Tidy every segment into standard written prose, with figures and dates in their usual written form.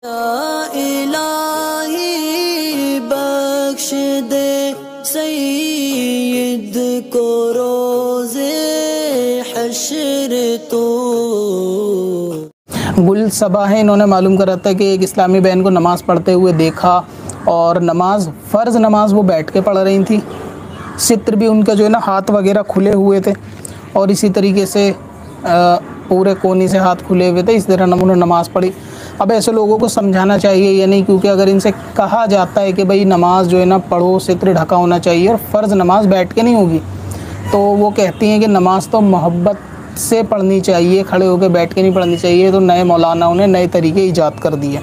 इलाही बख्श दे सईद को रोज़े हश्र तो। गुल सबा है, इन्होंने मालूम करा था कि एक इस्लामी बहन को नमाज़ पढ़ते हुए देखा और नमाज फ़र्ज़ नमाज वो बैठ के पढ़ रही थी। सित्र भी उनका जो है ना हाथ वगैरह खुले हुए थे और इसी तरीके से पूरे कोनी से हाथ खुले हुए थे। इस तरह उन्होंने नमाज़ पढ़ी। अब ऐसे लोगों को समझाना चाहिए या नहीं, क्योंकि अगर इनसे कहा जाता है कि भाई नमाज जो है ना पढ़ो, सित्र ढका होना चाहिए और फ़र्ज़ नमाज बैठ के नहीं होगी, तो वो कहती हैं कि नमाज तो मोहब्बत से पढ़नी चाहिए, खड़े होकर बैठ के नहीं पढ़नी चाहिए। तो नए मौलानाओं ने नए तरीके ईजाद कर दिए।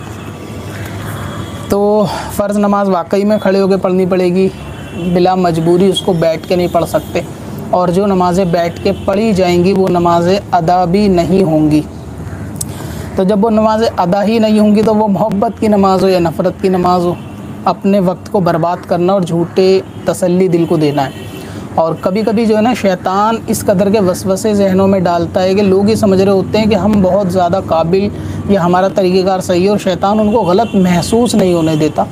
तो फ़र्ज़ नमाज वाकई में खड़े होकर पढ़नी पड़ेगी, बिला मजबूरी उसको बैठ के नहीं पढ़ सकते। और जो नमाज़ें बैठ के पढ़ी जाएंगी वो नमाज़ें अदा भी नहीं होंगी। तो जब वो नमाज़ें अदा ही नहीं होंगी तो वो मोहब्बत की नमाज़ हो या नफ़रत की नमाज़ हो, अपने वक्त को बर्बाद करना और झूठे तसल्ली दिल को देना है। और कभी कभी जो है ना शैतान इस कदर के वसवसे जहनों में डालता है कि लोग ये समझ रहे होते हैं कि हम बहुत ज़्यादा काबिल या हमारा तरीक़ेकार सही है, और शैतान उनको गलत महसूस नहीं होने देता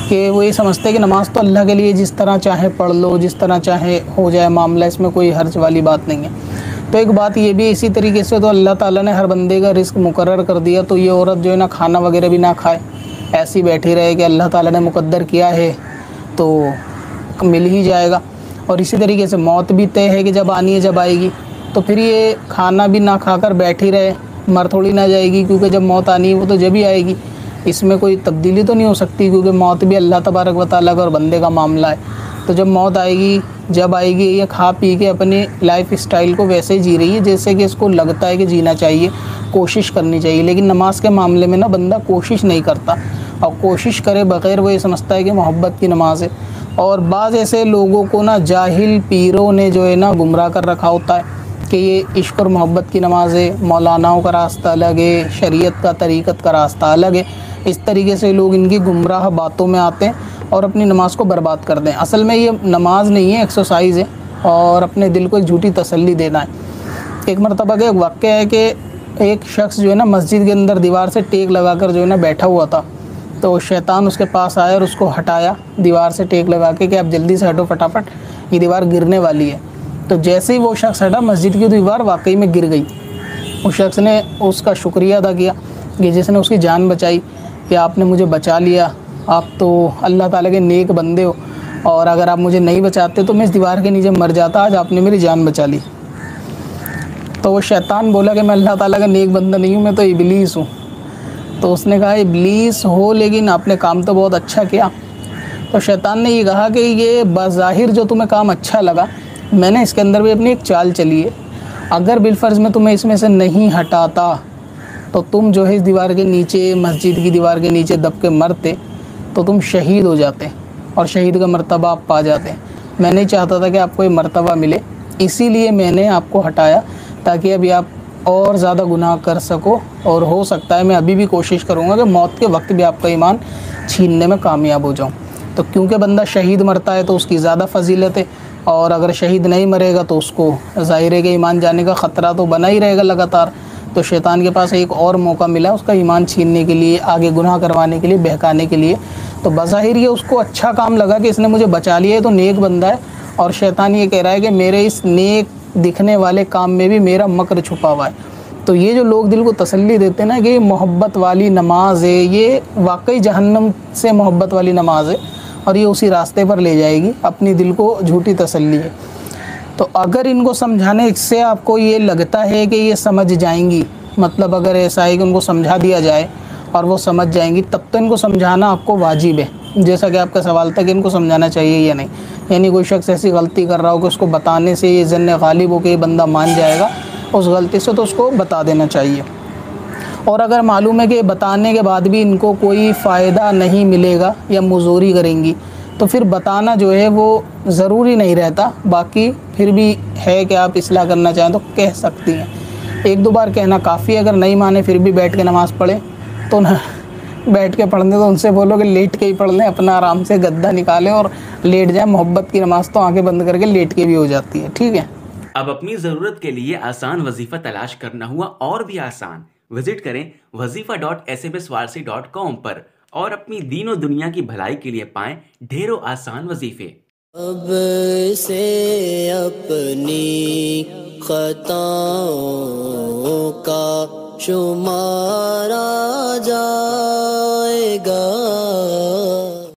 कि वो ये समझते हैं कि नमाज़ तो अल्लाह के लिए, जिस तरह चाहे पढ़ लो, जिस तरह चाहे हो जाए मामला, इसमें कोई हर्ज वाली बात नहीं है। तो एक बात ये भी, इसी तरीके से तो अल्लाह ताला ने हर बंदे का रिस्क मुकर्रर कर दिया। तो ये औरत जो है ना खाना वगैरह भी ना खाए, ऐसी बैठी रहे कि अल्लाह ताला ने मुकद्दर किया है तो मिल ही जाएगा। और इसी तरीके से मौत भी तय है कि जब आनी है, जब आएगी। तो फिर ये खाना भी ना खाकर बैठी रहे, मर थोड़ी ना जाएगी, क्योंकि जब मौत आनी है वो तो जब ही आएगी। इसमें कोई तब्दीली तो नहीं हो सकती, क्योंकि मौत भी अल्लाह तबारक व तआला का और बंदे का मामला है। तो जब मौत आएगी, जब आएगी, ये खा पी के अपनी लाइफ स्टाइल को वैसे ही जी रही है जैसे कि इसको लगता है कि जीना चाहिए, कोशिश करनी चाहिए। लेकिन नमाज के मामले में ना बंदा कोशिश नहीं करता, और कोशिश करे बग़ैर वो ये समझता है कि मोहब्बत की नमाज है। और बाज़ ऐसे लोगों को ना जाहिल पीरों ने जो है ना गुमराह कर रखा होता है कि ये इश्क और मोहब्बत की नमाज है, मौलानाओं का रास्ता अलग है, शरीयत का तरीक़त का रास्ता अलग है। इस तरीके से लोग इनकी गुमराह बातों में आते हैं और अपनी नमाज़ को बर्बाद कर दें। असल में ये नमाज नहीं है, एक्सरसाइज़ है, और अपने दिल को एक झूठी तसल्ली देना है। एक मरतबा का एक वाक़या है कि एक शख्स जो है ना मस्जिद के अंदर दीवार से टेक लगाकर जो है ना बैठा हुआ था। तो शैतान उसके पास आया और उसको हटाया दीवार से टेक लगा के कि आप जल्दी से हटो, फटाफट, ये दीवार गिरने वाली है। तो जैसे ही वो शख्स हटा, मस्जिद की दीवार वाकई में गिर गई। उस शख्स ने उसका शुक्रिया अदा किया कि जिसने उसकी जान बचाई, कि आपने मुझे बचा लिया, आप तो अल्लाह ताला के नेक बंदे हो, और अगर आप मुझे नहीं बचाते तो मैं इस दीवार के नीचे मर जाता, आज आपने मेरी जान बचा ली। तो वो शैतान बोला कि मैं अल्लाह ताला का नेक बंदा नहीं हूँ, मैं तो इबलीस हूँ। तो उसने कहा इबलीस हो, लेकिन आपने काम तो बहुत अच्छा किया। तो शैतान ने ये कहा कि ये बज़ाहिर जो तुम्हें काम अच्छा लगा, मैंने इसके अंदर भी अपनी एक चाल चली है। अगर बिलफ़र्ज़ में तुम्हें इसमें से नहीं हटाता तो तुम जो है इस दीवार के नीचे, मस्जिद की दीवार के नीचे दब के मरते, तो तुम शहीद हो जाते और शहीद का मर्तबा आप पा जाते। मैं नहीं चाहता था कि आपको ये मर्तबा मिले, इसीलिए मैंने आपको हटाया, ताकि अभी आप और ज़्यादा गुनाह कर सको। और हो सकता है मैं अभी भी कोशिश करूँगा कि मौत के वक्त भी आपका ईमान छीनने में कामयाब हो जाऊँ। तो क्योंकि बंदा शहीद मरता है तो उसकी ज़्यादा फजीलत है, और अगर शहीद नहीं मरेगा तो उसको ज़ाहिर है कि ईमान जाने का ख़तरा तो बना ही रहेगा लगातार। तो शैतान के पास एक और मौका मिला उसका ईमान छीनने के लिए, आगे गुनाह करवाने के लिए, बहकाने के लिए। तो बज़ाहिर ये उसको अच्छा काम लगा कि इसने मुझे बचा लिया है, तो नेक बंदा है। और शैतान ये कह रहा है कि मेरे इस नेक दिखने वाले काम में भी मेरा मकर छुपा हुआ है। तो ये जो लोग दिल को तसल्ली देते हैं ना कि मोहब्बत वाली नमाज है, ये वाकई जहन्नम से मोहब्बत वाली नमाज है, और ये उसी रास्ते पर ले जाएगी, अपनी दिल को झूठी तसल्ली है। तो अगर इनको समझाने से आपको ये लगता है कि ये समझ जाएंगी, मतलब अगर ऐसा है कि उनको समझा दिया जाए और वो समझ जाएंगी, तब तो इनको समझाना आपको वाजिब है। जैसा कि आपका सवाल था कि इनको समझाना चाहिए या नहीं, यानी कोई शख्स ऐसी गलती कर रहा हो कि उसको बताने से ये ज़न्न गालिब हो कि ये बंदा मान जाएगा उस गलती से, तो उसको बता देना चाहिए। और अगर मालूम है कि बताने के बाद भी इनको कोई फ़ायदा नहीं मिलेगा या मुज़ोरी करेंगी, तो फिर बताना जो है वो ज़रूरी नहीं रहता। बाकी फिर भी है कि आप इस्लाह करना चाहें तो कह सकती हैं, एक दो बार कहना काफ़ी है। अगर नहीं माने फिर भी बैठ के नमाज़ पढ़े तो ना बैठ के पढ़ने, तो उनसे बोलो कि लेट के ही पढ़ लें, अपना आराम से गद्दा निकालें और लेट जाए। मोहब्बत की नमाज़ तो आंखें बंद करके लेट के भी हो जाती है, ठीक है। अब अपनी ज़रूरत के लिए आसान वजीफ़ा तलाश करना हुआ और भी आसान। विजिट करें wazifa.smswarsi.com पर और अपनी दीनों दुनिया की भलाई के लिए पाएं ढेरों आसान वजीफे। अब से अपनी खताओं का शुमारा जाएगा।